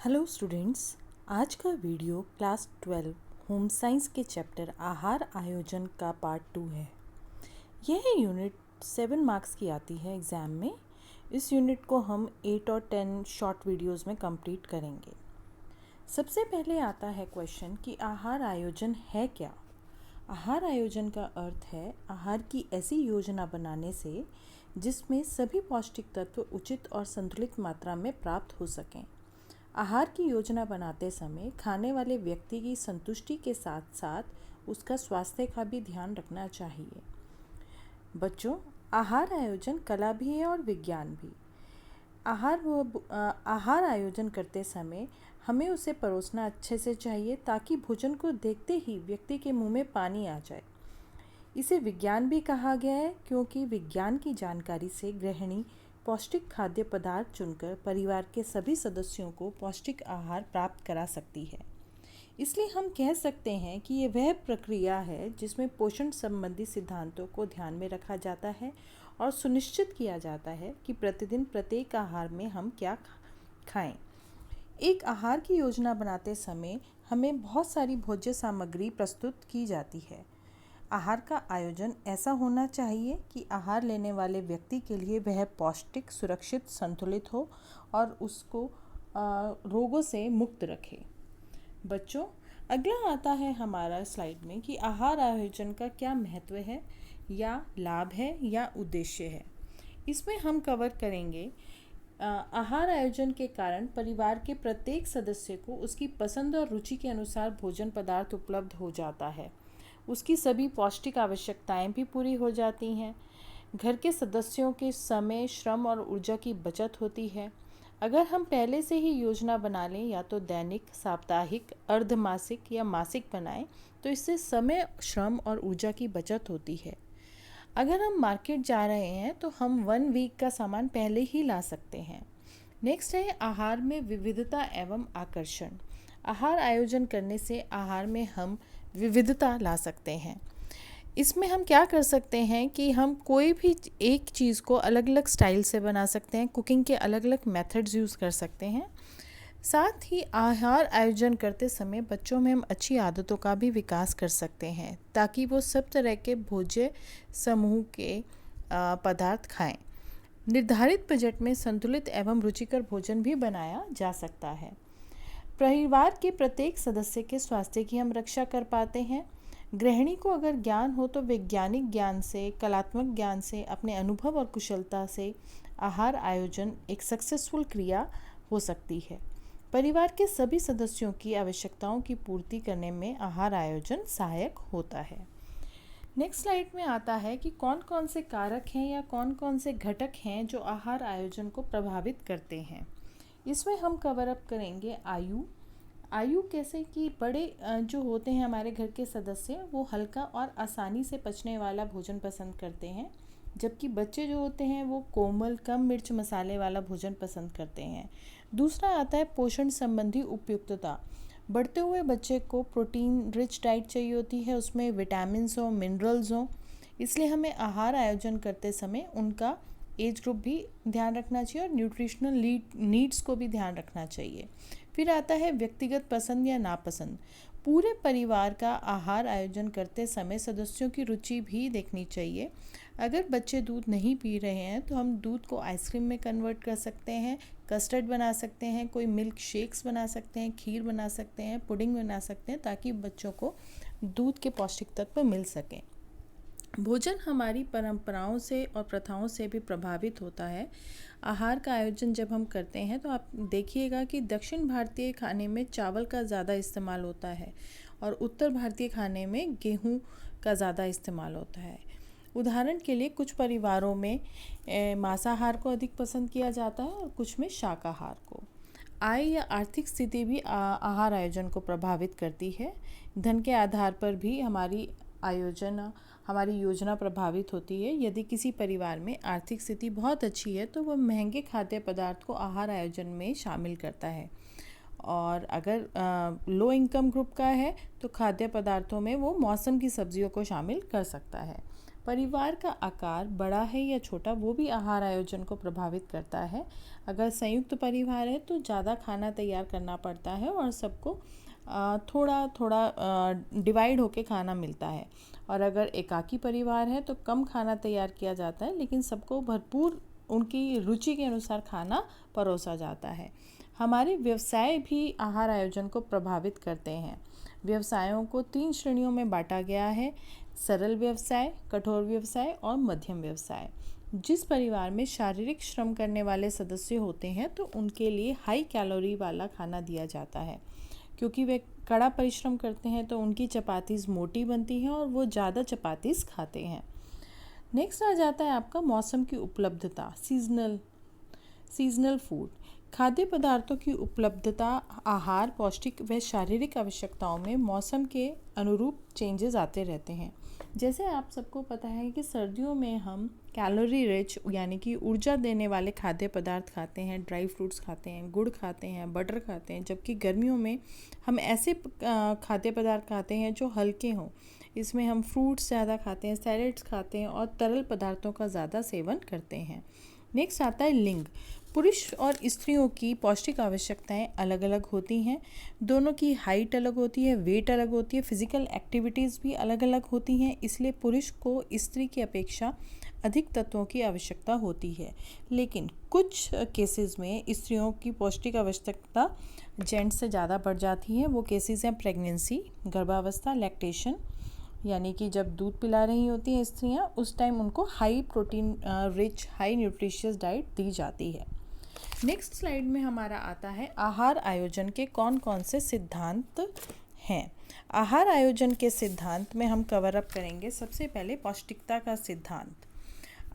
Hello students. आज का video class 12 home science के चैप्टर आहार आयोजन का पार्ट 2 है। यह यूनिट 7 मार्क्स की आती है एग्ज़ाम में। इस यूनिट को हम 8 और 10 शॉर्ट वीडियोस में कंप्लीट करेंगे। सबसे पहले आता है क्वेश्चन कि आहार आयोजन है क्या। आहार आयोजन का अर्थ है आहार की ऐसी योजना बनाने से जिसमें सभी पौष्टिक तत्व उचित और संतुलित मात्रा में प्राप्त हो सकें। आहार की योजना बनाते समय खाने वाले व्यक्ति की संतुष्टि के साथ साथ उसका स्वास्थ्य का भी ध्यान रखना चाहिए। बच्चों, आहार आयोजन कला भी है और विज्ञान भी। आहार आयोजन करते समय हमें उसे परोसना अच्छे से चाहिए ताकि भोजन को देखते ही व्यक्ति के मुंह में पानी आ जाए। इसे विज्ञान भी कहा गया है क्योंकि विज्ञान की जानकारी से गृहिणी पौष्टिक खाद्य पदार्थ चुनकर परिवार के सभी सदस्यों को पौष्टिक आहार प्राप्त करा सकती है। इसलिए हम कह सकते हैं कि ये वह प्रक्रिया है जिसमें पोषण संबंधी सिद्धांतों को ध्यान में रखा जाता है और सुनिश्चित किया जाता है कि प्रतिदिन प्रत्येक आहार में हम क्या खाएं। एक आहार की योजना बनाते समय हमें बहुत सारी भोज्य सामग्री प्रस्तुत की जाती है। आहार का आयोजन ऐसा होना चाहिए कि आहार लेने वाले व्यक्ति के लिए वह पौष्टिक, सुरक्षित, संतुलित हो और उसको रोगों से मुक्त रखे। बच्चों, अगला आता है हमारा स्लाइड में कि आहार आयोजन का क्या महत्व है या लाभ है या उद्देश्य है। इसमें हम कवर करेंगे आहार आयोजन के कारण परिवार के प्रत्येक सदस्य को उसकी पसंद और रुचि के अनुसार भोजन पदार्थ उपलब्ध हो जाता है। उसकी सभी पौष्टिक आवश्यकताएं भी पूरी हो जाती हैं। घर के सदस्यों के समय, श्रम और ऊर्जा की बचत होती है। अगर हम पहले से ही योजना बना लें, या तो दैनिक, साप्ताहिक, अर्धमासिक या मासिक बनाएं, तो इससे समय, श्रम और ऊर्जा की बचत होती है। अगर हम मार्केट जा रहे हैं तो हम 1 वीक का सामान पहले ही ला सकते हैं। नेक्स्ट है आहार में विविधता एवं आकर्षण। आहार आयोजन करने से आहार में हम विविधता ला सकते हैं। इसमें हम क्या कर सकते हैं कि हम कोई भी एक चीज़ को अलग अलग स्टाइल से बना सकते हैं। कुकिंग के अलग अलग मेथड्स यूज़ कर सकते हैं। साथ ही आहार आयोजन करते समय बच्चों में हम अच्छी आदतों का भी विकास कर सकते हैं ताकि वो सब तरह के भोज्य समूह के पदार्थ खाएं। निर्धारित बजट में संतुलित एवं रुचिकर भोजन भी बनाया जा सकता है। परिवार के प्रत्येक सदस्य के स्वास्थ्य की हम रक्षा कर पाते हैं। गृहिणी को अगर ज्ञान हो तो वैज्ञानिक ज्ञान से, कलात्मक ज्ञान से, अपने अनुभव और कुशलता से आहार आयोजन एक सक्सेसफुल क्रिया हो सकती है। परिवार के सभी सदस्यों की आवश्यकताओं की पूर्ति करने में आहार आयोजन सहायक होता है। नेक्स्ट स्लाइड में आता है कि कौन कौन से कारक हैं या कौन कौन से घटक हैं जो आहार आयोजन को प्रभावित करते हैं। इसमें हम कवर अप करेंगे आयु कैसे कि बड़े जो होते हैं हमारे घर के सदस्य, वो हल्का और आसानी से पचने वाला भोजन पसंद करते हैं, जबकि बच्चे जो होते हैं वो कोमल, कम मिर्च मसाले वाला भोजन पसंद करते हैं। दूसरा आता है पोषण संबंधी उपयुक्तता। बढ़ते हुए बच्चे को प्रोटीन रिच डाइट चाहिए होती है, उसमें विटामिन्स हो, मिनरल्स हो। इसलिए हमें आहार आयोजन करते समय उनका एज ग्रुप भी ध्यान रखना चाहिए और न्यूट्रिशनल नीड्स को भी ध्यान रखना चाहिए। फिर आता है व्यक्तिगत पसंद या नापसंद। पूरे परिवार का आहार आयोजन करते समय सदस्यों की रुचि भी देखनी चाहिए। अगर बच्चे दूध नहीं पी रहे हैं तो हम दूध को आइसक्रीम में कन्वर्ट कर सकते हैं, कस्टर्ड बना सकते हैं, कोई मिल्क शेक्स बना सकते हैं, खीर बना सकते हैं, पुडिंग बना सकते हैं, ताकि बच्चों को दूध के पौष्टिक तत्व मिल सकें। भोजन हमारी परंपराओं से और प्रथाओं से भी प्रभावित होता है। आहार का आयोजन जब हम करते हैं तो आप देखिएगा कि दक्षिण भारतीय खाने में चावल का ज़्यादा इस्तेमाल होता है और उत्तर भारतीय खाने में गेहूं का ज़्यादा इस्तेमाल होता है। उदाहरण के लिए कुछ परिवारों में मांसाहार को अधिक पसंद किया जाता है और कुछ में शाकाहार को। आय या आर्थिक स्थिति भी आहार आयोजन को प्रभावित करती है। धन के आधार पर भी हमारी योजना प्रभावित होती है। यदि किसी परिवार में आर्थिक स्थिति बहुत अच्छी है तो वह महंगे खाद्य पदार्थ को आहार आयोजन में शामिल करता है, और अगर लो इनकम ग्रुप का है तो खाद्य पदार्थों में वो मौसम की सब्जियों को शामिल कर सकता है। परिवार का आकार बड़ा है या छोटा वो भी आहार आयोजन को प्रभावित करता है। अगर संयुक्त परिवार है तो ज़्यादा खाना तैयार करना पड़ता है और सबको थोड़ा थोड़ा डिवाइड होके खाना मिलता है। और अगर एकाकी परिवार है तो कम खाना तैयार किया जाता है, लेकिन सबको भरपूर उनकी रुचि के अनुसार खाना परोसा जाता है। हमारे व्यवसाय भी आहार आयोजन को प्रभावित करते हैं। व्यवसायों को 3 श्रेणियों में बांटा गया है: सरल व्यवसाय, कठोर व्यवसाय और मध्यम व्यवसाय। जिस परिवार में शारीरिक श्रम करने वाले सदस्य होते हैं तो उनके लिए हाई कैलोरी वाला खाना दिया जाता है, क्योंकि वे कड़ा परिश्रम करते हैं तो उनकी चपातीज़ मोटी बनती हैं और वो ज़्यादा चपातीज़ खाते हैं। नेक्स्ट आ जाता है आपका मौसम की उपलब्धता, सीजनल फूड। खाद्य पदार्थों की उपलब्धता आहार, पौष्टिक व शारीरिक आवश्यकताओं में मौसम के अनुरूप चेंजेस आते रहते हैं। जैसे आप सबको पता है कि सर्दियों में हम कैलोरी रिच यानी कि ऊर्जा देने वाले खाद्य पदार्थ खाते हैं, ड्राई फ्रूट्स खाते हैं, गुड़ खाते हैं, बटर खाते हैं, जबकि गर्मियों में हम ऐसे खाद्य पदार्थ खाते हैं जो हल्के हों। इसमें हम फ्रूट्स ज़्यादा खाते हैं, सैलेड्स खाते हैं और तरल पदार्थों का ज़्यादा सेवन करते हैं। नेक्स्ट आता है लिंग। पुरुष और स्त्रियों की पौष्टिक आवश्यकताएं अलग अलग होती हैं। दोनों की हाइट अलग होती है, वेट अलग होती है, फिजिकल एक्टिविटीज़ भी अलग अलग होती हैं। इसलिए पुरुष को स्त्री की अपेक्षा अधिक तत्वों की आवश्यकता होती है, लेकिन कुछ केसेस में स्त्रियों की पौष्टिक आवश्यकता जेंट्स से ज़्यादा बढ़ जाती है। वो केसेस हैं प्रेगनेंसी, गर्भावस्था, लैक्टेशन, यानी कि जब दूध पिला रही होती हैं स्त्रियां, उस टाइम उनको high protein rich, high nutritious diet दी जाती है। नेक्स्ट स्लाइड में हमारा आता है आहार आयोजन के कौन कौन से सिद्धांत हैं। आहार आयोजन के सिद्धांत में हम कवर अप करेंगे सबसे पहले पौष्टिकता का सिद्धांत।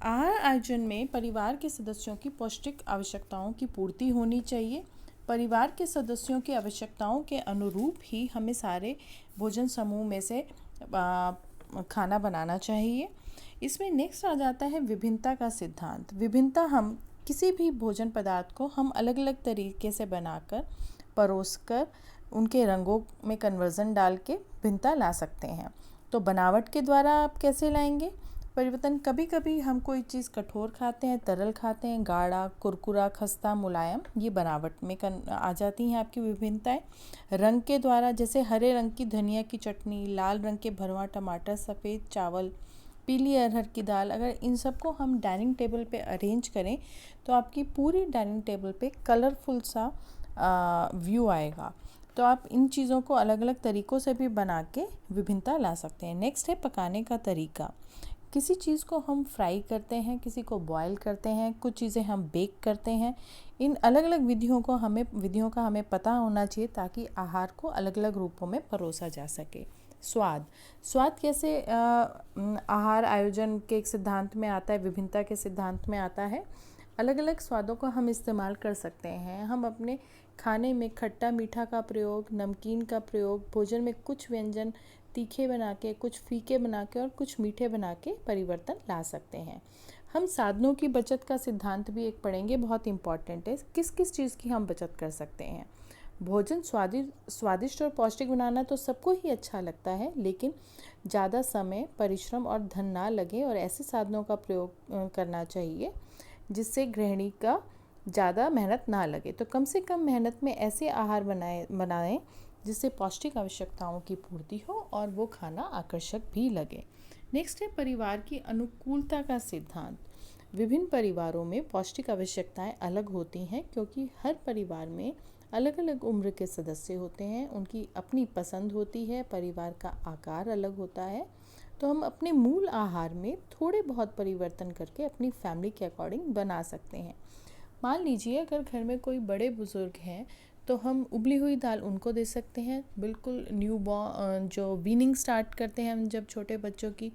आहार आयोजन में परिवार के सदस्यों की पौष्टिक आवश्यकताओं की पूर्ति होनी चाहिए। परिवार के सदस्यों की आवश्यकताओं के अनुरूप ही हमें सारे भोजन समूह में से खाना बनाना चाहिए। इसमें नेक्स्ट आ जाता है विभिन्नता का सिद्धांत। विभिन्नता, हम किसी भी भोजन पदार्थ को हम अलग अलग तरीके से बनाकर, परोसकर, उनके रंगों में कन्वर्जन डाल के भिन्नता ला सकते हैं। तो बनावट के द्वारा आप कैसे लाएंगे परिवर्तन? कभी कभी हम कोई चीज़ कठोर खाते हैं, तरल खाते हैं, गाढ़ा, कुरकुरा, खस्ता, मुलायम, ये बनावट में आ जाती हैं आपकी विभिन्नताएं। रंग के द्वारा, जैसे हरे रंग की धनिया की चटनी, लाल रंग के भरवा टमाटर, सफ़ेद चावल, पीली अरहर की दाल, अगर इन सबको हम डाइनिंग टेबल पे अरेंज करें तो आपकी पूरी डाइनिंग टेबल पे कलरफुल सा व्यू आएगा। तो आप इन चीज़ों को अलग अलग तरीक़ों से भी बना के विभिन्नता ला सकते हैं। नेक्स्ट है पकाने का तरीका। किसी चीज़ को हम फ्राई करते हैं, किसी को बॉयल करते हैं, कुछ चीज़ें हम बेक करते हैं। इन अलग अलग विधियों का हमें पता होना चाहिए ताकि आहार को अलग अलग रूपों में परोसा जा सके। स्वाद कैसे आहार आयोजन के एक सिद्धांत में आता है, विभिन्नता के सिद्धांत में आता है। अलग अलग स्वादों का हम इस्तेमाल कर सकते हैं। हम अपने खाने में खट्टा मीठा का प्रयोग, नमकीन का प्रयोग, भोजन में कुछ व्यंजन तीखे बना के, कुछ फीके बना के और कुछ मीठे बना के परिवर्तन ला सकते हैं। हम साधनों की बचत का सिद्धांत भी एक पढ़ेंगे, बहुत इम्पॉर्टेंट है। किस किस चीज़ की हम बचत कर सकते हैं। भोजन स्वादिष्ट और पौष्टिक बनाना तो सबको ही अच्छा लगता है, लेकिन ज़्यादा समय, परिश्रम और धन ना लगे और ऐसे साधनों का प्रयोग करना चाहिए जिससे गृहिणी का ज़्यादा मेहनत ना लगे। तो कम से कम मेहनत में ऐसे आहार बनाएं जिससे पौष्टिक आवश्यकताओं की पूर्ति हो और वो खाना आकर्षक भी लगे। नेक्स्ट है परिवार की अनुकूलता का सिद्धांत। विभिन्न परिवारों में पौष्टिक आवश्यकताएं अलग होती हैं, क्योंकि हर परिवार में अलग अलग उम्र के सदस्य होते हैं, उनकी अपनी पसंद होती है, परिवार का आकार अलग होता है। तो हम अपने मूल आहार में थोड़े बहुत परिवर्तन करके अपनी फैमिली के अकॉर्डिंग बना सकते हैं। मान लीजिए अगर घर में कोई बड़े बुज़ुर्ग हैं तो हम उबली हुई दाल उनको दे सकते हैं। बिल्कुल जो वीनिंग स्टार्ट करते हैं हम जब छोटे बच्चों की,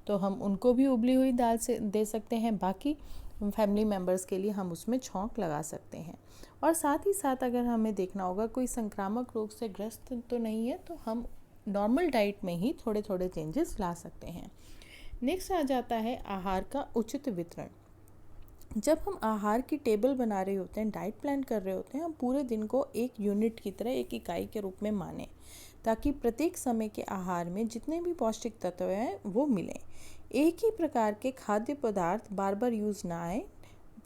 तो हम उनको भी उबली हुई दाल से दे सकते हैं। बाकी फैमिली मेम्बर्स के लिए हम उसमें छौंक लगा सकते हैं। और साथ ही साथ अगर हमें देखना होगा कोई संक्रामक रोग से ग्रस्त तो नहीं है, तो हम नॉर्मल डाइट में ही थोड़े थोड़े चेंजेस ला सकते हैं। नेक्स्ट आ जाता है आहार का उचित वितरण। जब हम आहार की टेबल बना रहे होते हैं, डाइट प्लान कर रहे होते हैं, हम पूरे दिन को एक यूनिट की तरह, एक इकाई के रूप में मानें, ताकि प्रत्येक समय के आहार में जितने भी पौष्टिक तत्व हैं वो मिलें। एक ही प्रकार के खाद्य पदार्थ बार बार यूज़ ना आए,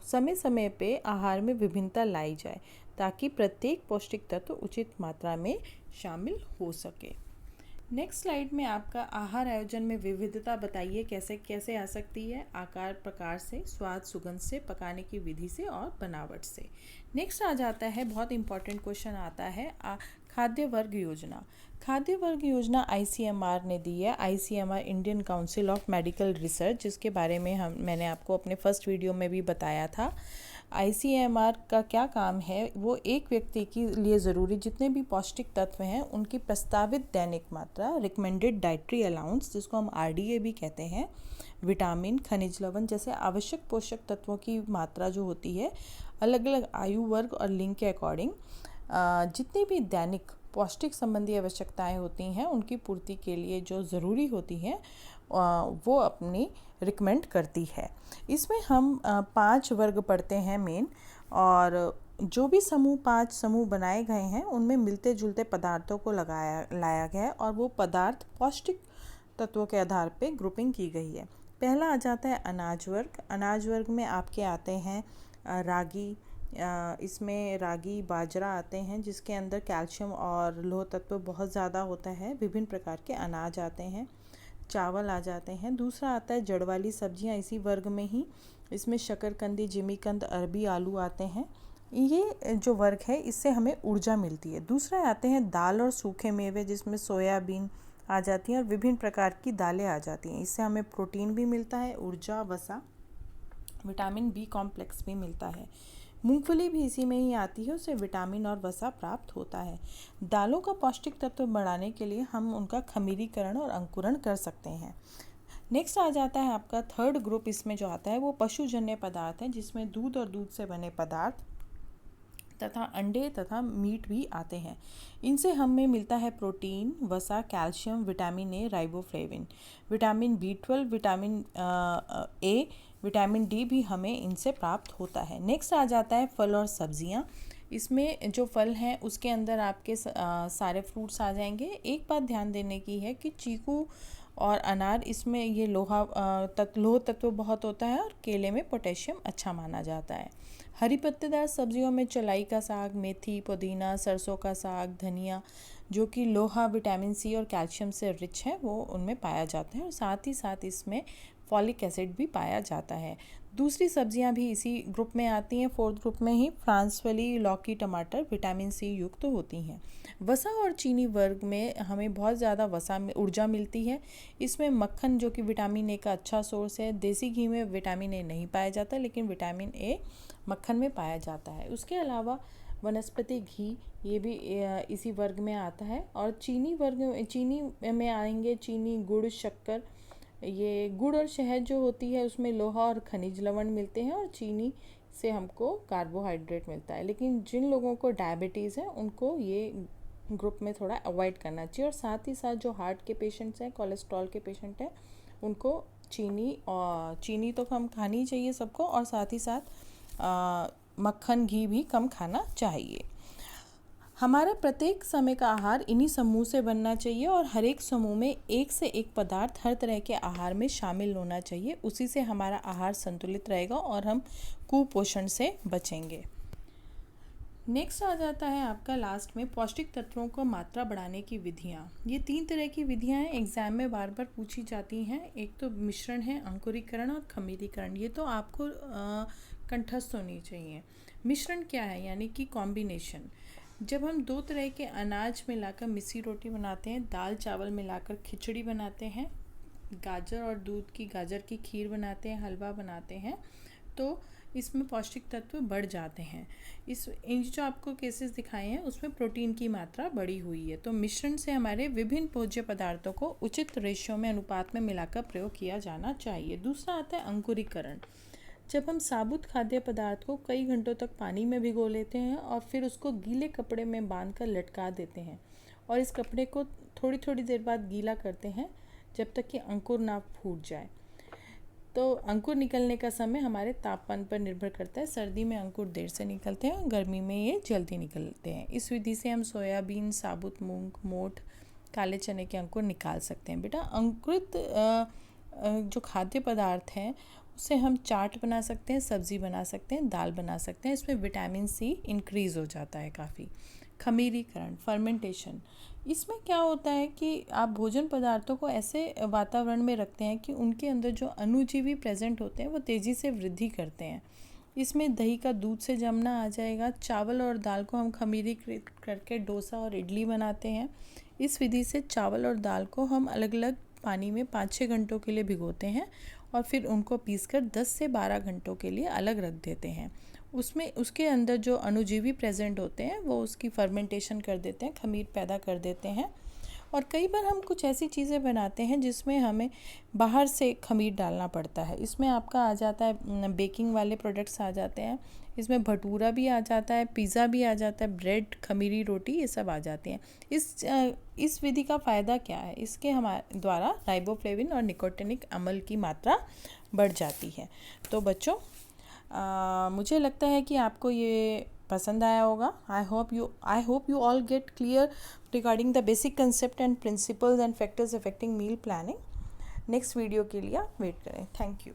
समय समय पे आहार में विभिन्नता लाई जाए ताकि प्रत्येक पौष्टिक तत्व उचित मात्रा में शामिल हो सके। नेक्स्ट स्लाइड में आपका आहार आयोजन में विविधता बताइए कैसे कैसे आ सकती है। आकार प्रकार से, स्वाद सुगंध से, पकाने की विधि से और बनावट से। नेक्स्ट आ जाता है, बहुत इंपॉर्टेंट क्वेश्चन आता है, खाद्य वर्ग योजना। खाद्य वर्ग योजना ICMR ने दी है। ICMR Indian council of medical research, जिसके बारे में मैंने आपको अपने फर्स्ट वीडियो में भी बताया था। ICMR का क्या काम है, वो एक व्यक्ति के लिए ज़रूरी जितने भी पौष्टिक तत्व हैं उनकी प्रस्तावित दैनिक मात्रा, रिकमेंडेड डाइटरी अलाउंस जिसको हम RDA भी कहते हैं, विटामिन, खनिज लवण जैसे आवश्यक पोषक तत्वों की मात्रा जो होती है अलग अलग आयु वर्ग और लिंग के अकॉर्डिंग जितनी भी दैनिक पौष्टिक संबंधी आवश्यकताएं होती हैं उनकी पूर्ति के लिए जो ज़रूरी होती हैं वो अपनी रिकमेंड करती है। इसमें हम 5 वर्ग पढ़ते हैं मेन, और जो भी 5 समूह बनाए गए हैं उनमें मिलते जुलते पदार्थों को लाया गया है और वो पदार्थ पौष्टिक तत्वों के आधार पे ग्रुपिंग की गई है। पहला आ जाता है अनाज वर्ग। अनाज वर्ग में आपके आते हैं रागी, इसमें रागी बाजरा आते हैं जिसके अंदर कैल्शियम और लोह तत्व बहुत ज़्यादा होता है। विभिन्न प्रकार के अनाज आते हैं, चावल आ जाते हैं। दूसरा आता है जड़ वाली सब्जियां इसी वर्ग में ही, इसमें शकरकंदी, जिमीकंद, अरबी, आलू आते हैं। ये जो वर्ग है इससे हमें ऊर्जा मिलती है। दूसरा आते हैं दाल और सूखे मेवे जिसमें सोयाबीन आ जाती हैं और विभिन्न प्रकार की दालें आ जाती हैं। इससे हमें प्रोटीन भी मिलता है, ऊर्जा, वसा, विटामिन B कॉम्प्लेक्स भी मिलता है। मूंगफली भी इसी में ही आती है, उससे विटामिन और वसा प्राप्त होता है। दालों का पौष्टिक तत्व बढ़ाने के लिए हम उनका खमीरीकरण और अंकुरण कर सकते हैं। नेक्स्ट आ जाता है आपका थर्ड ग्रुप, इसमें जो आता है वो पशुजन्य पदार्थ हैं जिसमें दूध और दूध से बने पदार्थ तथा अंडे तथा मीट भी आते हैं। इनसे हमें मिलता है प्रोटीन, वसा, calcium, vitamin A, riboflavin, vitamin B12, vitamin A, vitamin D भी हमें इनसे प्राप्त होता है। नेक्स्ट आ जाता है फल और सब्जियां। इसमें जो फल हैं उसके अंदर आपके सारे फ्रूट्स आ जाएंगे। एक बात ध्यान देने की है कि चीकू और अनार, इसमें ये लोह तत्व बहुत होता है और केले में पोटेशियम अच्छा माना जाता है। हरी पत्तेदार सब्जियों में चलाई का साग, मेथी, पुदीना, सरसों का साग, धनिया जो कि लोहा, विटामिन C और कैल्शियम से रिच है वो उनमें पाया जाता है और साथ ही साथ इसमें फॉलिक एसिड भी पाया जाता है। दूसरी सब्जियां भी इसी ग्रुप में आती हैं। फोर्थ ग्रुप में ही फ्रांसफली, लौकी, टमाटर विटामिन C युक्त होती हैं। वसा और चीनी वर्ग में हमें बहुत ज़्यादा वसा में ऊर्जा मिलती है। इसमें मक्खन जो कि विटामिन A का अच्छा सोर्स है। देसी घी में विटामिन A नहीं पाया जाता लेकिन विटामिन A मक्खन में पाया जाता है। उसके अलावा वनस्पति घी ये भी इसी वर्ग में आता है। और चीनी में आएंगे चीनी, गुड़, शक्कर। ये गुड़ और शहद जो होती है उसमें लोहा और खनिज लवण मिलते हैं और चीनी से हमको कार्बोहाइड्रेट मिलता है। लेकिन जिन लोगों को डायबिटीज़ है उनको ये ग्रुप में थोड़ा अवॉइड करना चाहिए। और साथ ही साथ जो हार्ट के पेशेंट्स हैं, कोलेस्ट्रॉल के पेशेंट हैं, उनको चीनी तो कम खानी चाहिए सबको, और साथ ही साथ मक्खन, घी भी कम खाना चाहिए। हमारा प्रत्येक समय का आहार इन्हीं समूह से बनना चाहिए और हर एक समूह में एक से एक पदार्थ हर तरह के आहार में शामिल होना चाहिए। उसी से हमारा आहार संतुलित रहेगा और हम कुपोषण से बचेंगे। नेक्स्ट आ जाता है आपका लास्ट में पौष्टिक तत्वों को मात्रा बढ़ाने की विधियाँ। ये 3 तरह की विधियाँ हैं, एग्जाम में बार बार पूछी जाती हैं। एक तो मिश्रण है, अंकुरीकरण और खमीरीकरण। ये तो आपको कंठस्थ होनी चाहिए। मिश्रण क्या है, यानी कि कॉम्बिनेशन। जब हम 2 तरह के अनाज मिलाकर मिस्सी रोटी बनाते हैं, दाल चावल मिलाकर खिचड़ी बनाते हैं, गाजर और दूध की गाजर की खीर बनाते हैं, हलवा बनाते हैं, तो इसमें पौष्टिक तत्व बढ़ जाते हैं। इन जो आपको केसेस दिखाए हैं उसमें प्रोटीन की मात्रा बढ़ी हुई है। तो मिश्रण से हमारे विभिन्न भोज्य पदार्थों को उचित रेशियो में, अनुपात में मिलाकर प्रयोग किया जाना चाहिए। दूसरा आता है अंकुरीकरण। जब हम साबुत खाद्य पदार्थ को कई घंटों तक पानी में भिगो लेते हैं और फिर उसको गीले कपड़े में बांधकर लटका देते हैं और इस कपड़े को थोड़ी थोड़ी देर बाद गीला करते हैं जब तक कि अंकुर ना फूट जाए। तो अंकुर निकलने का समय हमारे तापमान पर निर्भर करता है। सर्दी में अंकुर देर से निकलते हैं और गर्मी में ये जल्दी निकलते हैं। इस विधि से हम सोयाबीन, साबुत मूंग, मोठ, काले चने के अंकुर निकाल सकते हैं। बेटा अंकुरित जो खाद्य पदार्थ हैं उससे हम चाट बना सकते हैं, सब्ज़ी बना सकते हैं, दाल बना सकते हैं। इसमें विटामिन सी इंक्रीज़ हो जाता है काफ़ी। खमीरीकरण, फर्मेंटेशन, इसमें क्या होता है कि आप भोजन पदार्थों को ऐसे वातावरण में रखते हैं कि उनके अंदर जो अणुजीवी प्रेजेंट होते हैं वो तेज़ी से वृद्धि करते हैं। इसमें दही का दूध से जमना आ जाएगा। चावल और दाल को हम खमीरीकृत करके डोसा और इडली बनाते हैं। इस विधि से चावल और दाल को हम अलग अलग पानी में 5-6 घंटों के लिए भिगोते हैं और फिर उनको पीसकर 10 से 12 घंटों के लिए अलग रख देते हैं। उसमें उसके अंदर जो अणुजीवी प्रेजेंट होते हैं वो उसकी फर्मेंटेशन कर देते हैं, खमीर पैदा कर देते हैं। और कई बार हम कुछ ऐसी चीज़ें बनाते हैं जिसमें हमें बाहर से खमीर डालना पड़ता है। इसमें आपका आ जाता है बेकिंग वाले प्रोडक्ट्स आ जाते हैं, इसमें भटूरा भी आ जाता है, पिज़्ज़ा भी आ जाता है, ब्रेड, खमीरी रोटी, ये सब आ जाती हैं। इस विधि का फ़ायदा क्या है? इसके हमारे द्वारा राइबोफ्लेविन और निकोटिनिक अम्ल की मात्रा बढ़ जाती है। तो बच्चों, मुझे लगता है कि आपको ये पसंद आया होगा। I hope you all get clear regarding the basic concept and principles and factors affecting meal planning. Next video के लिए आप वेट करें। Thank you.